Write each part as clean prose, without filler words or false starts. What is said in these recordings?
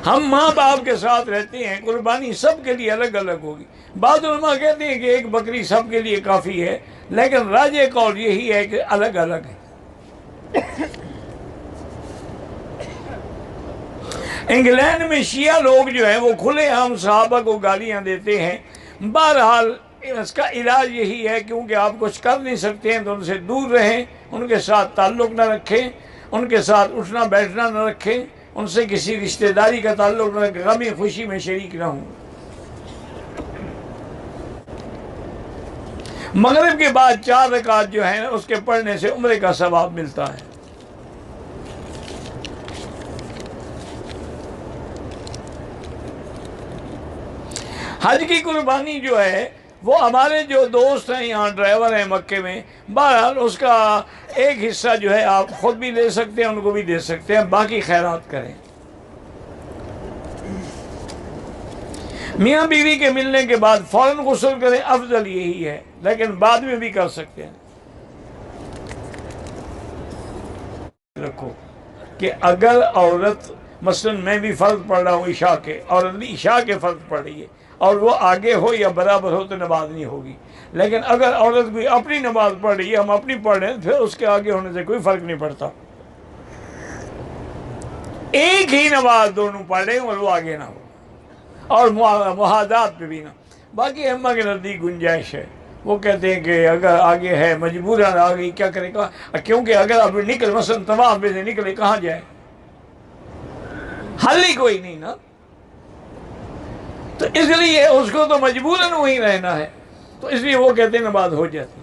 हम माँ बाप के साथ रहते हैं, कुर्बानी सब के लिए अलग अलग होगी। बाद उलमा कहते हैं कि एक बकरी सब के लिए काफ़ी है, लेकिन राजे कौल यही है कि अलग अलग है। इंग्लैंड में शिया लोग जो हैं वो खुलेआम सहाबा को गालियाँ देते हैं। बहरहाल इसका इलाज यही है, क्योंकि आप कुछ कर नहीं सकते हैं तो उनसे दूर रहें, उनके साथ ताल्लुक़ न रखें, उनके साथ उठना बैठना न रखें, उनसे किसी रिश्तेदारी का ताल्लुक़ न रखें, गमी खुशी में शरीक न हों। मगरिब के बाद 4 रकात जो है उसके पढ़ने से उम्रे का सवाब मिलता है। हज की कुर्बानी जो है वो हमारे जो दोस्त हैं यहाँ ड्राइवर हैं मक्के में, बहरहाल उसका एक हिस्सा जो है आप खुद भी ले सकते हैं, उनको भी दे सकते हैं, बाकी खैरात करें। मियाँ बीवी के मिलने के बाद फ़ौरन गुस्ल करें, अफजल यही है, लेकिन बाद में भी कर सकते हैं। रखो कि अगर औरत, मसलन मैं भी फ़र्ज पढ़ रहा हूँ इशा के, औरत भी इशा के फ़र्ज पढ़ रही है और वो आगे हो या बराबर हो तो नमाज नहीं होगी। लेकिन अगर औरत भी अपनी नमाज पढ़ रही है, हम अपनी पढ़ रहे हैं, फिर उसके आगे होने से कोई फ़र्क नहीं पड़ता। एक ही नमाज दोनों पढ़ रहे हैं और वो आगे ना हो, और मुहादात पे भी ना। बाकी अम्मा के नज़दीक गुंजाइश है, वो कहते हैं कि अगर आगे है मजबूरन आ गई क्या करेगा, क्योंकि अगर अब निकल मसलन तवाफ में से निकले कहाँ जाए, हल ही कोई नहीं ना, तो इसलिए उसको तो मजबूरन वहीं रहना है, तो इसलिए वो कहते हैं नमाज हो जाती।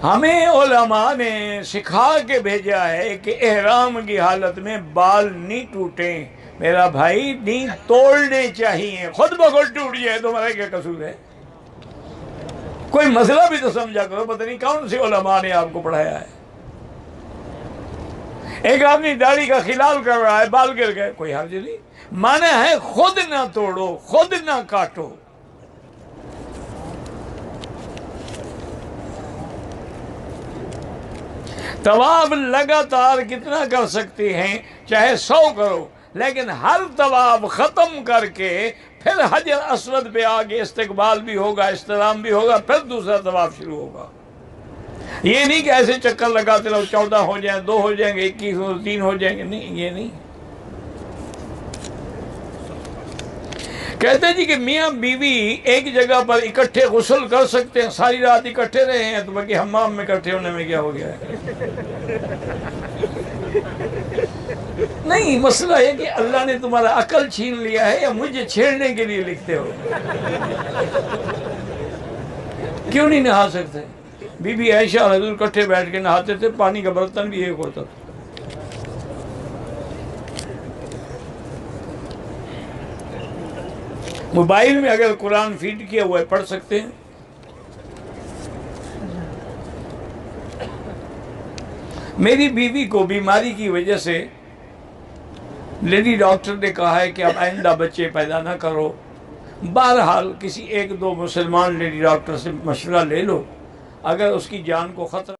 हमें उलमा ने सिखा के भेजा है कि एहराम की हालत में बाल नहीं टूटें। मेरा भाई नहीं तोड़ने चाहिए, खुद ब खुद टूट जाए तुम्हारा क्या कसूर है? कोई मसला भी तो समझा करो, पता नहीं कौन सी उलमा ने आपको पढ़ाया है। एक आदमी दाढ़ी का खिलाल कर रहा है, बाल गिर गए, कोई हर्ज नहीं, माना है खुद ना तोड़ो, खुद ना काटो। तवाब लगातार कितना कर सकते हैं, चाहे 100 करो, लेकिन हर तवाब ख़त्म करके फिर हजर अस्वद पे आगे इस्तकबाल भी होगा, इस्तलाम भी होगा, फिर दूसरा तवाब शुरू होगा। ये नहीं कि ऐसे चक्कर लगाते रहो, 14 हो जाए, 2 हो जाएंगे, 21 हो, 3 हो जाएंगे, नहीं, ये नहीं। कहते जी कि मियाँ बीवी एक जगह पर इकट्ठे गुस्ल कर सकते हैं, सारी रात इकट्ठे रहे हैं, तो बाकी हम्माम में इकट्ठे होने में क्या हो गया है? नहीं, मसला है कि अल्लाह ने तुम्हारा अकल छीन लिया है या मुझे छेड़ने के लिए लिखते हो? क्यों नहीं नहा सकते? बीबी आयशा हजूर इकट्ठे बैठ के नहाते थे, पानी का बर्तन भी एक होता था। मोबाइल में अगर कुरान फीड किया हुआ है पढ़ सकते हैं। मेरी बीवी को बीमारी की वजह से लेडी डॉक्टर ने कहा है कि अब आइंदा बच्चे पैदा ना करो। बहरहाल किसी 1-2 मुसलमान लेडी डॉक्टर से मशवरा ले लो, अगर उसकी जान को खतरा